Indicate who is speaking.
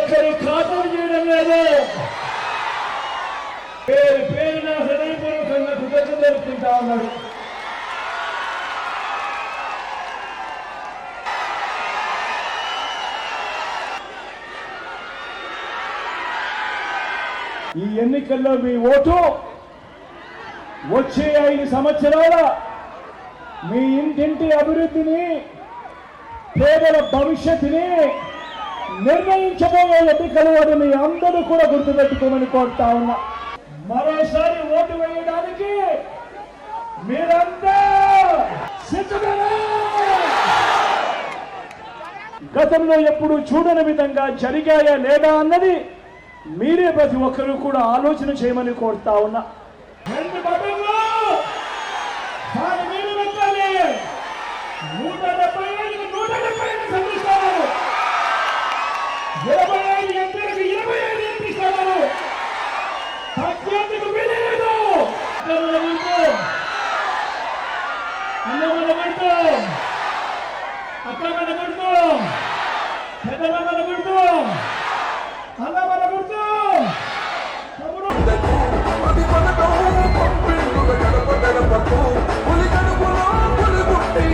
Speaker 1: ఒక్కరు ఖాతరు చేయడం లేదు. పేరు పేరున హృదయపూర్వకంగా కృతజ్ఞతలు తెలుపుకుంటా ఉన్నాడు. ఈ ఎన్నికల్లో మీ ఓటు వచ్చే 5 సంవత్సరాల మీ ఇంటింటి అభివృద్ధిని, పేదల భవిష్యత్తుని నిర్ణయించబోయే ఎన్నికలు అని మీ అందరూ కూడా గుర్తుపెట్టుకోమని కోరుతా ఉన్నా. మరోసారి ఓటు వేయడానికి మీరంతా సిద్ధమేనా? గతంలో ఎప్పుడు చూడని విధంగా జరిగాయా లేదా అన్నది మీరే ప్రతి ఒక్కరూ కూడా ఆలోచన చేయమని కోరుతా ఉన్నా. 2 బటన్లు దాని మీద పెట్టాలి. 175 175 సంధిస్తారు. 25 ఎంపీలకు 25 ఎంపిస్తారు. తగ్గేందుకు వీలేదు. అన్నమల గుర్తు, అక్కమల గుర్తు, పెద్దమల గుర్తు, అన్నమల గుర్తు.
Speaker 2: అది మనకు పంపిండు గడప గడపకు పులి గడుపులో పులి పుట్టి